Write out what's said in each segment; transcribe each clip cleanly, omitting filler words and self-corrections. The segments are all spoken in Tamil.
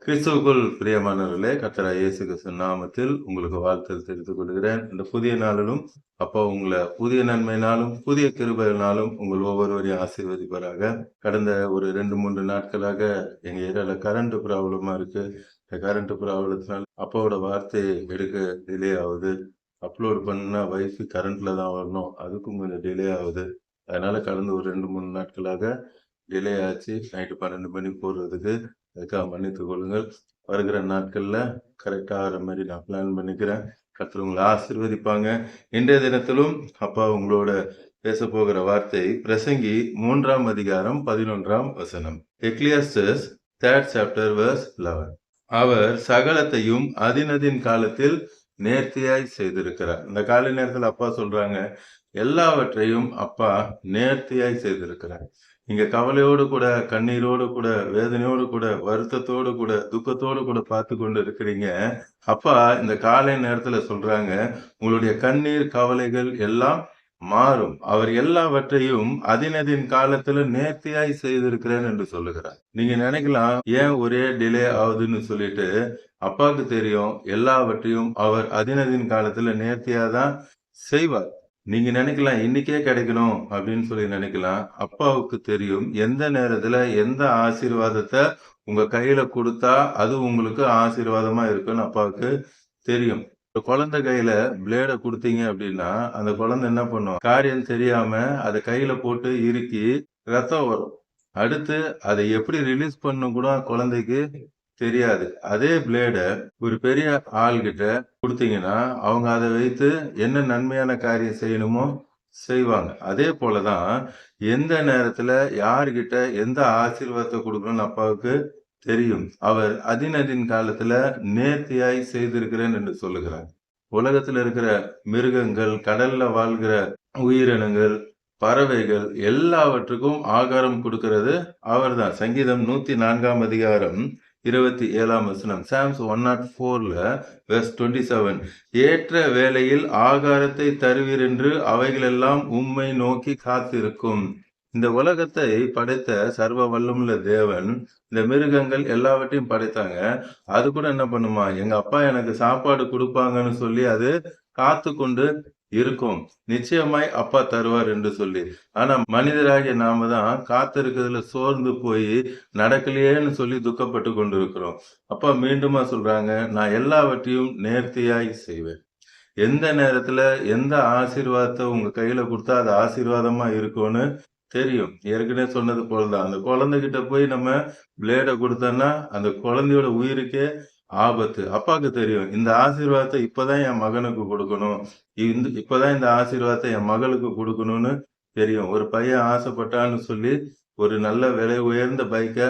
கிறிஸ்துவுக்குள் பிரியமானவர்களே, கர்த்தராகிய இயேசு கிறிஸ்து நாமத்தில் உங்களுக்கு வாழ்த்துதல் தெரிவித்துக் கொள்கிறேன். இந்த புதிய நாளிலும் அப்பா உங்களை புதிய நன்மையினாலும் புதிய கிருபையினாலும் உங்கள் ஒவ்வொருவரையும் ஆசீர்வதிப்பாராக. கடந்த ஒரு 2-3 நாட்களாக எங்க ஏரியால கரண்ட் ப்ராப்ளமா இருக்கு. இந்த கரண்ட் ப்ராப்ளத்தினால அப்பாவோட வார்த்தை எடுக்க டிலே ஆகுது. அப்லோட் பண்ணா வைஃபை கரண்ட்ல தான் வரணும். அதுக்கும் கொஞ்சம் டிலே ஆகுது. அதனால கடந்த ஒரு 2-3 நாட்களாக டிலே ஆச்சு. நைட்டு 12 மணி போடுறதுக்கு. அதுக்காக மன்னித்துக் கொள்ளுங்கள். வருகிற நாட்கள்ல கரெக்டா ஆகிற மாதிரி நான் பிளான் பண்ணிக்கிறேன். கர்த்தர் உங்களை ஆசீர்வதிப்பாங்க. இன்றைய தினத்திலும் அப்பா உங்களோட பேச போகிற வார்த்தை பிரசங்கி 3ஆம் அதிகாரம் 11ஆம் வசனம். எக்லியாஸ்டஸ் 3rd chapter verse 11. அவர் சகலத்தையும் அதினதின் காலத்தில் நேர்த்தியாய் செய்திருக்கிறார். இந்த காலை நேரத்தில் அப்பா சொல்றாங்க, எல்லாவற்றையும் அப்பா நேர்த்தியாய் செய்திருக்கிறார். நீங்க கவலையோடு கூட, கண்ணீரோடு கூட, வேதனையோடு கூட, வருத்தத்தோடு கூட, துக்கத்தோடு கூட பார்த்து கொண்டு இருக்கிறீங்க. அப்பா இந்த காலை நேரத்துல சொல்றாங்க, உங்களுடைய கண்ணீர் கவலைகள் எல்லாம் மாறும். அவர் எல்லாவற்றையும் அதினதின் காலத்துல நேர்த்தியாய் செய்திருக்கிறேன் என்று சொல்லுகிறார். நீங்க நினைக்கலாம், ஏன் ஒரே டிலே ஆகுதுன்னு சொல்லிட்டு. அப்பாவுக்கு தெரியும், எல்லாவற்றையும் அவர் அதினதின் காலத்துல நேர்த்தியா தான் செய்வார். நீங்க நினைக்கலாம் இன்னைக்கே கிடைக்கணும் அப்படின்னு சொல்லி நினைக்கலாம். அப்பாவுக்கு தெரியும் எந்த நேரத்துல எந்த ஆசீர்வாதத்தை உங்க கையில கொடுத்தா அது உங்களுக்கு ஆசீர்வாதமா இருக்குன்னு அப்பாவுக்கு தெரியும். ஒரு குழந்தை கையில பிளேட கொடுத்தீங்க அப்படின்னா அந்த குழந்தை என்ன பண்ணும்? காரியம் தெரியாம அதை கையில போட்டு இறுக்கி ரத்தம் வரும். அடுத்து அதை எப்படி ரிலீஸ் பண்ணும் கூட குழந்தைக்கு தெரியாது. அதே பிளேட ஒரு பெரிய ஆள்கிட்ட கொடுத்தீங்கன்னா அவங்க அதை வைத்து என்ன நன்மையான காரியம் செய்யணுமோ செய்வாங்க. அதே போலதான் எந்த நேரத்துல யார்கிட்ட எந்த ஆசீர்வாதத்தை கொடுக்கணும்னு அப்பாவுக்கு தெரியும். அவர் அதினதின் காலத்துல நேர்த்தியாய் செய்திருக்கிறேன் என்று சொல்லுகிறார். உலகத்துல இருக்கிற மிருகங்கள், கடல்ல வாழ்கிற உயிரினங்கள், பறவைகள் எல்லாவற்றுக்கும் ஆகாரம் கொடுக்கிறது அவர்தான். சங்கீதம் 104ஆம் அதிகாரம் 27ஆம் வசனம். சாம்ஸ் 104ல verse 27. ஏற்ற வேளையில் ஆகாரத்தை தருவீர் என்று அவைகளெல்லாம் உம்மை நோக்கி காத்திருக்கும். இந்த உலகத்தை படைத்த சர்வ வல்லமுள்ள தேவன் இந்த மிருகங்கள் எல்லாவற்றையும் படைத்தாங்க. அது கூட என்ன பண்ணுமா, எங்க அப்பா எனக்கு சாப்பாடு கொடுப்பாங்கன்னு சொல்லி அது காத்து கொண்டு இருக்கும். நிச்சயமாய் அப்பா தருவார் என்று சொல்லி. ஆனா மனிதராகிய நாம தான் காத்திருக்கிறதுல சோர்ந்து போய் நடக்கலையேன்னு சொல்லி துக்கப்பட்டு கொண்டிருக்கிறோம். அப்பா மீண்டுமா சொல்றாங்க, நான் எல்லாவற்றையும் நேர்த்தியாய் செய்வேன். எந்த நேரத்துல எந்த ஆசீர்வாதத்தை உங்க கையில கொடுத்தா அது ஆசீர்வாதமா இருக்கும்னு தெரியும். ஏற்கனவே சொன்னது போலதான் அந்த குழந்தைகிட்ட போய் நம்ம பிளேட கொடுத்தோம்னா அந்த குழந்தையோட உயிருக்கே ஆபத்து. அப்பாவுக்கு தெரியும் இந்த ஆசீர்வாதத்தை இப்பதான் என் மகனுக்கு கொடுக்கணும், இப்பதான் இந்த ஆசீர்வாதத்தை என் மகளுக்கு கொடுக்கணும்னு தெரியும். ஒரு பையன் ஆசைப்பட்டான்னு சொல்லி ஒரு நல்ல விலை உயர்ந்த பைக்க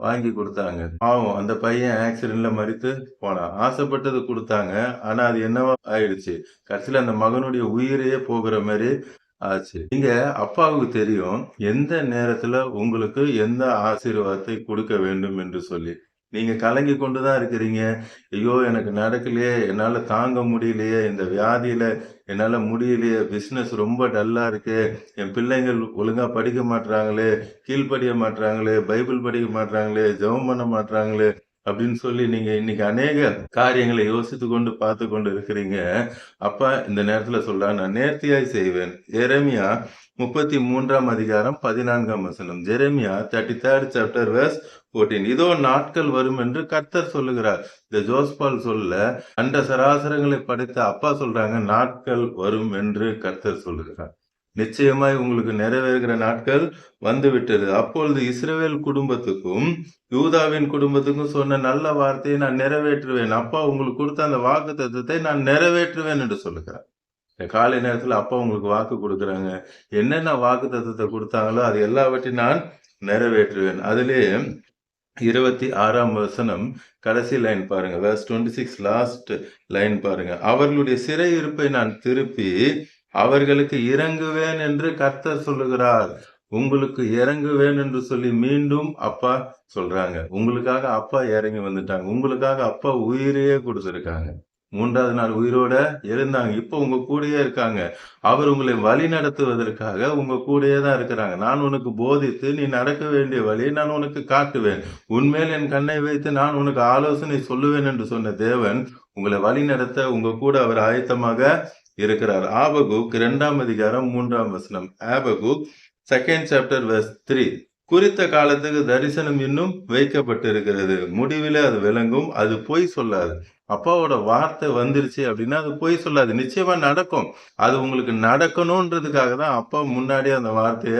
வாங்கி கொடுத்தாங்க. பாவம் அந்த பையன் ஆக்சிடென்ட்ல மரித்து போனான். ஆசைப்பட்டது கொடுத்தாங்க, ஆனா அது என்னவா ஆயிடுச்சு, கடைசியில அந்த மகனுடைய உயிரையே போகிற மாதிரி ஆச்சு. இங்க அப்பாவுக்கு தெரியும் எந்த நேரத்துல உங்களுக்கு எந்த ஆசீர்வாதத்தை கொடுக்க வேண்டும் என்று சொல்லி. நீங்க கலங்கி கொண்டுதான் இருக்கிறீங்க. ஐயோ எனக்கு நடக்கலையே, என்னால தாங்க முடியலையே, இந்த வியாதியில என்னால முடியலையே, பிசினஸ் ரொம்ப டல்லா இருக்கு, என் பிள்ளைங்கள் ஒழுங்கா படிக்க மாட்றாங்களே, கீழ்ப்படிய மாட்றாங்களே, பைபிள் படிக்க மாட்றாங்களே, ஜெபம் பண்ண மாட்றாங்களே அப்படின்னு சொல்லி நீங்க இன்னைக்கு அநேக காரியங்களை யோசித்து கொண்டு பார்த்து கொண்டு இருக்கிறீங்க. அப்பா இந்த நேரத்துல சொல்றாங்க, நான் நேர்த்தியாய் செய்வேன். எரேமியா 33ஆம் அதிகாரம் 14ஆம் வசனம். Jeremiah 33rd chapter verse 14. இதோ நாட்கள் வரும் என்று கர்த்தர் சொல்லுகிறார். இந்த ஜோஸ்பால் சொல்ல அண்ட சராசரங்களை படைத்த அப்பா சொல்றாங்க, நாட்கள் வரும் என்று கர்த்தர் சொல்லுகிறார். நிச்சயமாய் உங்களுக்கு நிறைவேறுகிற நாட்கள் வந்துவிட்டது. அப்பொழுது இஸ்ரவேல் குடும்பத்துக்கும் யூதாவின் குடும்பத்துக்கும் சொன்ன நல்ல வார்த்தையை நான் நிறைவேற்றுவேன். அப்பா உங்களுக்கு கொடுத்த அந்த வாக்கு தத்துவத்தை நான் நிறைவேற்றுவேன் என்று சொல்லுகிறார். காலை நேரத்துல அப்பா உங்களுக்கு வாக்கு கொடுக்குறாங்க. என்னென்ன வாக்கு தத்துவத்தை கொடுத்தாங்களோ அது எல்லாவற்றையும் நான் நிறைவேற்றுவேன். அதிலே 26ஆம் வசனம் கடைசி லைன் பாருங்க. verse 26 லாஸ்ட் லைன் பாருங்க. அவர்களுடைய சிறையிருப்பை நான் திருப்பி அவர்களுக்கு இறங்குவேன் என்று கர்த்தர் சொல்லுகிறார். உங்களுக்கு இறங்குவேன் என்று சொல்லி மீண்டும் அப்பா சொல்றாங்க. உங்களுக்காக அப்பா இறங்கி வந்துட்டாங்க. உங்களுக்காக அப்பா உயிரையே கொடுத்திருக்காங்க. 3வது நாள் உயிரோட எழுந்தாங்க. இப்போ உங்க கூடயே இருக்காங்க. அவர் உங்களை வழி நடத்துவதற்காக உங்க கூடயே தான் இருக்கிறாங்க. நான் உனக்கு போதித்து நீ நடக்க வேண்டிய வழியை நான் உனக்கு காட்டுவேன். உன்மேல் என் கண்ணை வைத்து நான் உனக்கு ஆலோசனை சொல்லுவேன் என்று சொன்ன தேவன் உங்களை வழி நடத்த உங்க கூட அவர் ஆயத்தமாக இருக்கிறார். ஆபகுக் 2ஆம் அதிகாரம் 3ஆம் வசனம். Habakkuk 2nd chapter verse 3. குறித்த காலத்துக்கு தரிசனம் இன்னும் வைக்கப்பட்டிருக்கிறது. முடிவிலே அது விளங்கும். அது பொய் சொல்லாது. அப்பாவோட வார்த்தை வந்துருச்சு அப்படின்னா அது பொய் சொல்லாது. நிச்சயமா நடக்கும். அது உங்களுக்கு நடக்கணும்ன்றதுக்காக தான் அப்பா முன்னாடியே அந்த வார்த்தைய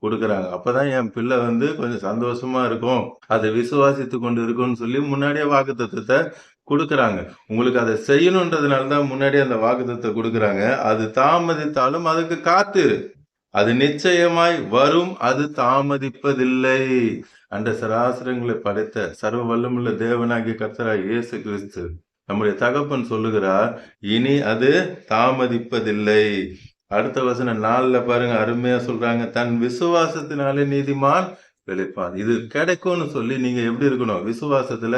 கொடுக்குறாங்க. அப்பதான் என் பிள்ளை கொஞ்சம் சந்தோஷமா இருக்கும். அதை விசுவாசித்து கொண்டு இருக்கும்னு சொல்லி முன்னாடியே வாக்குத்தத்தத்தை கொடுக்குறாங்க. உங்களுக்கு அதை செய்யணுன்றதுனால தான் முன்னாடியே அந்த வாக்குத்தத்தை கொடுக்குறாங்க. அது தாமதித்தாலும் அதுக்கு காத்திரு. அது நிச்சயமாய் வரும். அது தாமதிப்பதில்லை. அந்த சராசரங்களை படைத்த சர்வ வல்லமுள்ள தேவனாகிய கர்த்தராகிய இயேசு கிறிஸ்து நம்முடைய தகப்பன் சொல்லுகிறார், இனி அது தாமதிப்பதில்லை. அடுத்த வசனம் 4ல பாருங்க, அருமையா சொல்றாங்க, தன் விசுவாசத்தினாலே நீதிமான் பிழைப்பான். இது கிடைக்கும்னு சொல்லி நீங்க எப்படி இருக்கணும்? விசுவாசத்துல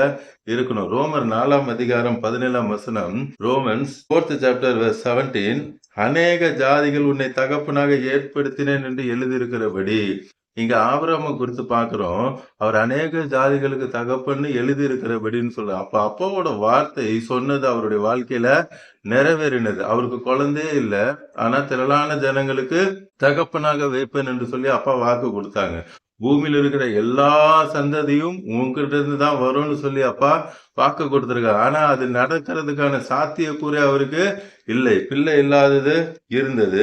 இருக்கணும். ரோமர் 4ஆம் அதிகாரம் 17ஆம் வசனம். Romans 4th chapter verse 17. அநேக ஜாதிகள் உன்னை தகப்பனாக ஏற்படுத்தினேன் என்று எழுதியிருக்கிறபடி. இங்க ஆபிரகாமை குறித்து பார்க்கிறோம். அவர் அநேக ஜாதிகளுக்கு தகப்பன்னு எழுதி இருக்கிறபடின்னு சொல்ற. அப்ப அப்பாவோட வார்த்தை சொன்னது அவருடைய வாழ்க்கையில நிறைவேறினது. அவருக்கு குழந்தையே இல்லை, ஆனா திரளான ஜனங்களுக்கு தகப்பனாக வைப்பேன் என்று சொல்லி அப்பா வாக்கு கொடுத்தாங்க. பூமியில இருக்கிற எல்லா சந்ததியும் உங்ககிட்ட இருந்து தான் வரும்னு சொல்லி அப்பா வாக்கு கொடுத்திருக்காரு. ஆனா அது நடக்கிறதுக்கான சாத்தியக்கூறே அவருக்கு இல்லை. பிள்ளை இல்லாதது இருந்தது.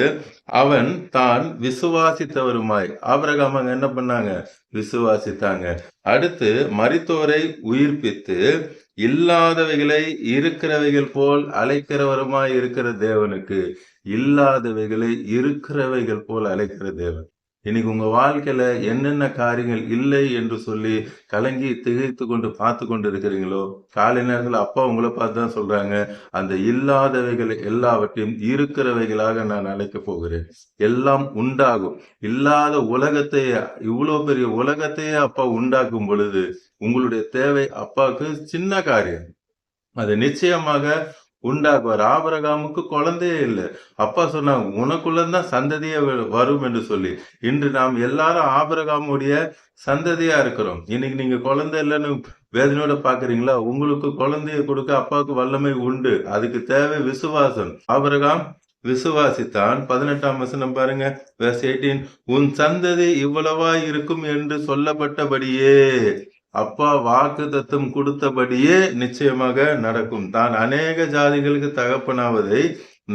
அவன் தான் விசுவாசித்தவருமாய். ஆபிரகாம் அங்க என்ன பண்ணாங்க? விசுவாசித்தாங்க. அடுத்து மரித்தோரை உயிர்ப்பித்து இல்லாதவைகளை இருக்கிறவைகள் போல் அழைக்கிறவருமாய் இருக்கிற தேவனுக்கு, இல்லாதவைகளை இருக்கிறவைகள் போல் அழைக்கிற தேவன். இன்னைக்கு உங்க வாழ்க்கையில என்னென்ன காரியங்கள் இல்லை என்று சொல்லி கலங்கி திகைத்து கொண்டு பார்த்து கொண்டு இருக்கிறீங்களோ, காலை நேரத்தில் அப்பா உங்களை பார்த்து தான் சொல்றாங்க, அந்த இல்லாதவைகள் எல்லாவற்றையும் இருக்கிறவைகளாக நான் அழைக்க போகிறேன். எல்லாம் உண்டாகும். இல்லாத உலகத்தையே, இவ்வளவு பெரிய உலகத்தையே அப்பா உண்டாக்கும் பொழுது உங்களுடைய தேவை அப்பாவுக்கு சின்ன காரியம். அது நிச்சயமாக உண்டாக்குவார். ஆபிரகாமுக்கு குழந்தையே இல்லை. அப்பா சொன்னாங்க, உனக்குள்ளதான் சந்ததியே வரும் என்று சொல்லி. இன்று நாம் எல்லாரும் ஆபிரகாமுடைய சந்ததியா இருக்கிறோம். இன்னைக்கு நீங்க குழந்தை இல்லைன்னு வேதனையோட பாக்குறீங்களா? உங்களுக்கு குழந்தைய கொடுக்க அப்பாவுக்கு வல்லமை உண்டு. அதுக்கு தேவை விசுவாசம். ஆபிரகாம் விசுவாசித்தான். 18ஆம் வசனம் பாருங்க, verse 18. உன் சந்ததி இவ்வளவா இருக்கும் என்று சொல்லப்பட்டபடியே, அப்பா வாக்கு தத்துவம் கொடுத்தபடியே நிச்சயமாக நடக்கும். தான் அநேக ஜாதிகளுக்கு தகப்பனாவதை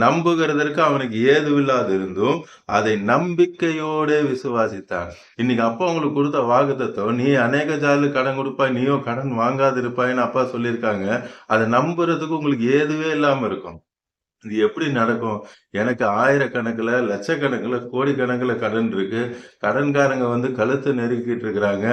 நம்புகிறதற்கு அவனுக்கு ஏதுவில்லாது இருந்தும் அதை நம்பிக்கையோட விசுவாசித்தான். இன்னைக்கு அப்பா உங்களுக்கு கொடுத்த வாக்கு தத்துவம், நீ அநேக ஜாதிகளுக்கு கடன் கொடுப்பாய், நீயோ கடன் வாங்காது இருப்பாய்ன்னு அப்பா சொல்லியிருக்காங்க. அதை நம்புறதுக்கு உங்களுக்கு ஏதுவே இல்லாம இருக்கும். இது எப்படி நடக்கும்? எனக்கு ஆயிரக்கணக்கில், லட்சக்கணக்கில், கோடிக்கணக்கில் கடன் இருக்கு. கடன்காரங்க கழுத்து நெருக்கிட்டு இருக்கிறாங்க.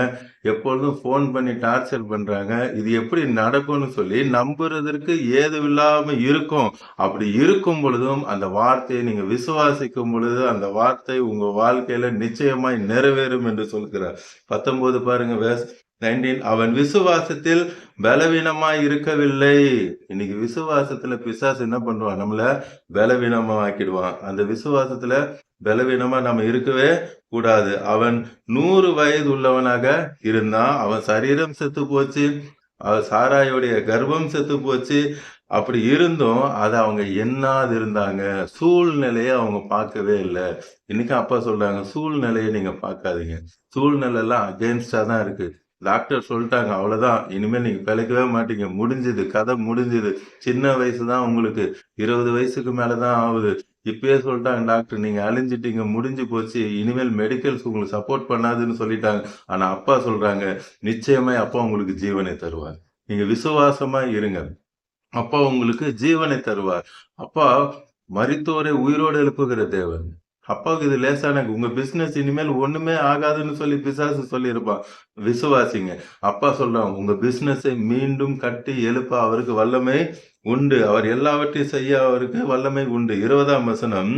எப்பொழுதும் ஃபோன் பண்ணி டார்ச்சர் பண்றாங்க. இது எப்படி நடக்கும்னு சொல்லி நம்புறதற்கு ஏதுவில்லாம இருக்கும். அப்படி இருக்கும் பொழுதும் அந்த வார்த்தையை நீங்க விசுவாசிக்கும் பொழுது அந்த வார்த்தை உங்க வாழ்க்கையில நிச்சயமாய் நிறைவேறும் என்று சொல்கிறார். 19 பாருங்க, verse 19. அவன் விசுவாசத்தில் பலவீனமாய் இருக்கவில்லை. இன்னைக்கு விசுவாசத்துல பிசாசு என்ன பண்ணுவான்? நம்மள பலவீனமா ஆக்கிடுவான். அந்த விசுவாசத்துல பலவீனமா நம்ம இருக்கவே கூடாது. அவன் 100 வயது உள்ளவனாக இருந்தான். அவன் சரீரம் செத்து போச்சு, சாராயுடைய கர்ப்பம் செத்து போச்சு. அப்படி இருந்தும் அதை அவங்க எண்ணாது இருந்தாங்க. சூழ்நிலையை அவங்க பார்க்கவே இல்லை. இன்னைக்கு அப்பா சொல்றாங்க, சூழ்நிலையை நீங்க பார்க்காதீங்க. சூழ்நிலை எல்லாம் அகேன்ஸ்டா தான் இருக்கு. டாக்டர் சொல்லிட்டாங்க, அவ்வளவுதான், இனிமேல் நீங்க பிழைக்கவே மாட்டீங்க, முடிஞ்சது, கதை முடிஞ்சது. சின்ன வயசு தான் உங்களுக்கு, 20 வயசுக்கு மேலதான் ஆகுது. இப்பயே சொல்லிட்டாங்க டாக்டர், நீங்க அழிஞ்சிட்டீங்க, முடிஞ்சு போச்சு, இனிமேல் மெடிக்கல்ஸ் உங்களுக்கு சப்போர்ட் பண்ணாதுன்னு சொல்லிட்டாங்க. ஆனா அப்பா சொல்றாங்க, நிச்சயமா அப்பா உங்களுக்கு ஜீவனை தருவார். நீங்க விசுவாசமா இருங்க, அப்பா உங்களுக்கு ஜீவனை தருவார். அப்பா மரித்தோரை உயிரோடு எழுப்புகிற தேவன். அப்பாவுக்கு இது லேசான, உங்க பிசினஸ் இனிமேல் ஒண்ணுமே ஆகாதுன்னு சொல்லி பிசாசு சொல்லியிருப்பான். விசுவாசிங்க. அப்பா சொல்றான், உங்க பிசினஸை மீண்டும் கட்டி எழுப்ப அவருக்கு வல்லமை உண்டு. அவர் எல்லாவற்றையும் செய்ய அவருக்கு வல்லமை உண்டு. 20ஆம் வசனம்.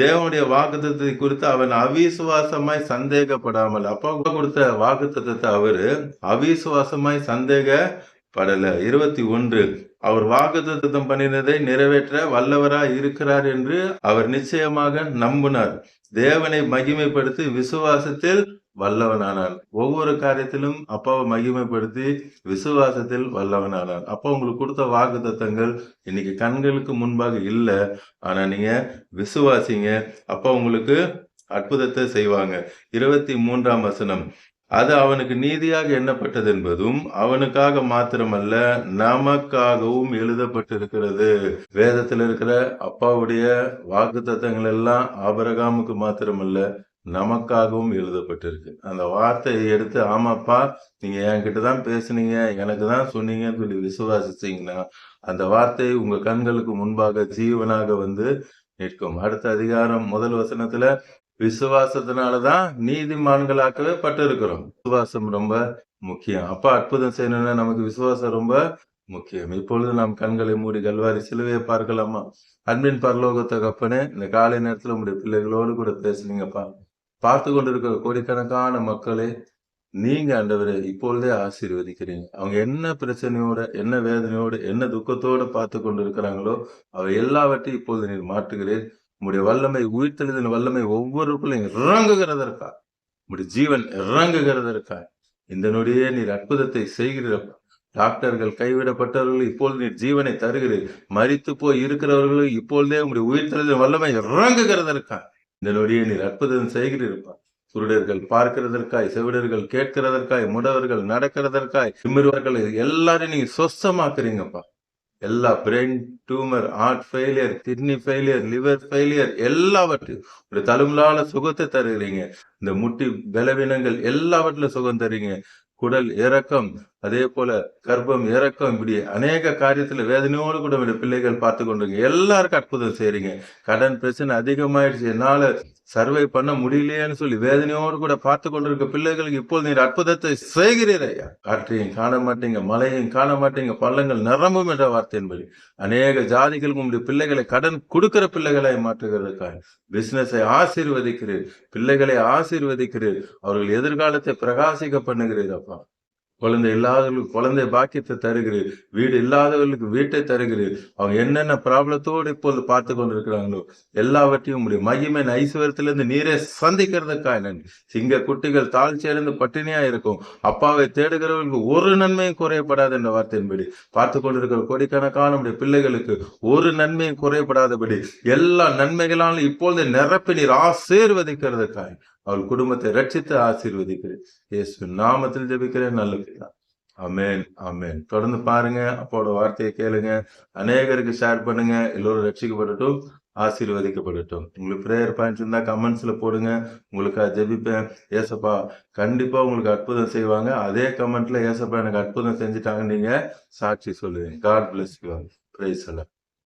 தேவனுடைய வாக்குத்தத்தை குறித்து அவன் அவிசுவாசமாய் சந்தேகப்படாமல், அப்பா கொடுத்த வாக்குத்தத்தை அவரு அவிசுவாசமாய் சந்தேகப்படவில்லை. படல. 21 அவர் வாக்குத்தத்தம் பண்ணினதை நிறைவேற்ற வல்லவராய் இருக்கிறார் என்று அவர் நிச்சயமாக நம்பினார். தேவனை மகிமைப்படுத்தி விசுவாசத்தில் வல்லவனானான். ஒவ்வொரு காரியத்திலும் அப்பாவை மகிமைப்படுத்தி விசுவாசத்தில் வல்லவனானான். அப்பா உங்களுக்கு கொடுத்த வாக்குத்தத்தங்கள் இன்னைக்கு கண்களுக்கு முன்பாக இல்லை. ஆனா நீங்க விசுவாசிங்க, அப்பா உங்களுக்கு அற்புதத்தை செய்வாங்க. 23ஆம் வசனம், அது அவனுக்கு நீதியாக எண்ணப்பட்டது என்பதும் அவனுக்காக மாத்திரமல்ல நமக்காகவும் எழுதப்பட்டிருக்கிறது. வேதத்துல இருக்கிற அப்பாவுடைய வாக்குத்தத்தங்கள் எல்லாம் ஆபிரகாமுக்கு மாத்திரமல்ல நமக்காகவும் எழுதப்பட்டிருக்கு. அந்த வார்த்தையை எடுத்து, ஆமாப்பா நீங்க என்கிட்ட தான் பேசுனீங்க, எனக்கு தான் சொன்னீங்கன்னு சொல்லி விசுவாசிச்சீங்கன்னா அந்த வார்த்தை உங்க கண்களுக்கு முன்பாக ஜீவனாக வந்து நிற்கும். அடுத்த அதிகாரம் 1 வசனத்துல, விசுவாசத்தினாலதான் நீதிமான்களாக்கவே பட்டிருக்கிறோம். விசுவாசம் ரொம்ப முக்கியம். அப்பா அற்புதம் செய்யணும்னா நமக்கு விசுவாசம் ரொம்ப முக்கியம். இப்பொழுது நாம் கண்களை மூடி கல்வாரி சிலுவையை பார்க்கலாமா? அன்பின் பரலோக தகப்பனே, இந்த காலை நேரத்துல உங்களுடைய பிள்ளைகளோடு கூட பேசுனீங்கப்பா. பார்த்து கொண்டிருக்கிற கோடிக்கணக்கான மக்களே, நீங்க ஆண்டவரே இப்பொழுதே ஆசீர்வதிக்கிறீங்க. அவங்க என்ன பிரச்சனையோட, என்ன வேதனையோடு, என்ன துக்கத்தோட பார்த்து கொண்டு இருக்கிறாங்களோ அவை எல்லாவற்றையும் இப்பொழுது நீர் மாற்றுகிறீர். உங்களுடைய வல்லமை, உயிர்த்தெழுதின் வல்லமை ஒவ்வொருக்குள்ளையும் இறங்குகிறதற்கா, உங்களுடைய ஜீவன் இறங்குகிறதற்கா இந்த நொடியே நீர் அற்புதத்தை செய்கிறப்பா. டாக்டர்கள் கைவிடப்பட்டவர்கள் இப்பொழுது நீர் ஜீவனை தருகிறீர். மரித்து போய் இருக்கிறவர்கள் இப்பொழுதே உங்களுடைய உயிர்த்தெழுதின் வல்லமை இறங்குகிறதற்கா இந்த நொடியை நீர் அற்புதம் செய்கிறீர்ப்பா. குருடர்கள் பார்க்கிறதற்காய், செவிடர்கள் கேட்கிறதற்காய், முடவர்கள் நடக்கிறதற்காய், திமிர்வர்கள் எல்லாரையும் நீங்க சொஸ்தமாக்குறீங்கப்பா. எல்லா brain tumour, heart failure, kidney failure, liver failure எல்லாவற்றையும் ஒரு தழும்பலான சுகத்தை தருகிறீங்க. இந்த முட்டி பலவீனங்கள் எல்லாவற்றிலும் சுகம் தருறீங்க. குடல் இறக்கம், அதே போல கர்ப்பம் இறக்கம், இப்படி அநேக காரியத்துல வேதனையோடு கூட பிள்ளைகள் பார்த்து கொண்டிருக்கீங்க. எல்லாருக்கும் அற்புதம் செய்றீங்க. கடன் பிரச்சனை அதிகமாயிடுச்சு, என்னால சர்வை பண்ண முடியலையேன்னு சொல்லி வேதனையோடு கூட பார்த்து கொண்டிருக்க பிள்ளைகளுக்கு இப்போது நீர் அற்புதத்தை செய்கிறீர் ஐயா. காற்றையும் காண மாட்டீங்க, மழையும் காண மாட்டீங்க, பள்ளங்கள் நிரம்பும் என்ற வார்த்தையின்படி அநேக ஜாதிகளுக்கு உங்களுடைய பிள்ளைகளை கடன் கொடுக்கிற பிள்ளைகளை மாற்றுகிறதுக்காக பிசினஸை ஆசீர்வதிக்கிறீர், பிள்ளைகளை ஆசீர்வதிக்கிறீர், அவர்கள் எதிர்காலத்தை பிரகாசிக்க பண்ணுகிறீர் அப்பா. குழந்தை இல்லாதவர்களுக்கு குழந்தை பாக்கியத்தை தருகிறீர், வீடு இல்லாதவர்களுக்கு வீட்டை தருகிறீர். அவங்க என்னென்ன ப்ராப்ளத்தோடு இப்போது பார்த்து கொண்டிருக்கிறாங்களோ எல்லாவற்றையும் உங்களுடைய மகிமையின் ஐஸ்வர்யத்திலிருந்து நீரே சந்திக்கிறதுக்காக நன்றி. சிங்க குட்டிகள் தாழ்ச்சியடைந்து பட்டினியா இருக்கும், அப்பாவை தேடுகிறவர்களுக்கு ஒரு நன்மையும் குறையப்படாது என்ற வார்த்தையின்படி பார்த்து கொண்டிருக்கிற கோடிக்கணக்கான நம்முடைய பிள்ளைகளுக்கு ஒரு நன்மையும் குறையப்படாதபடி எல்லா நன்மைகளாலும் இப்பொழுது நிரப்பி நீர் ஆசீர்வதிக்கிறதுக்காக அவள் குடும்பத்தை ரட்சித்து ஆசீர்வதிக்கிறேன். இயேசு நாமத்தில் ஜெபிக்கிறேன், நல்ல பிதா. ஆமென், ஆமென். தொடர்ந்து பாருங்க, அப்போட வார்த்தையை கேளுங்க, அநேகருக்கு ஷேர் பண்ணுங்க. எல்லோரும் ரட்சிக்கப்படட்டும், ஆசீர்வதிக்கப்படட்டும். உங்களுக்கு பிரேயர் பாயிண்ட்ஸ் இருந்தா கமெண்ட்ஸ்ல போடுங்க, உங்களுக்கு ஜெபிப்பேன். ஏசப்பா கண்டிப்பா உங்களுக்கு அற்புதம் செய்வாங்க. அதே கமெண்ட்ல ஏசப்பா எனக்கு அற்புதம் செஞ்சுட்டாங்க நீங்க சாட்சி சொல்லுவீங்க. God bless you. பிரைஸ் எல்லாம்.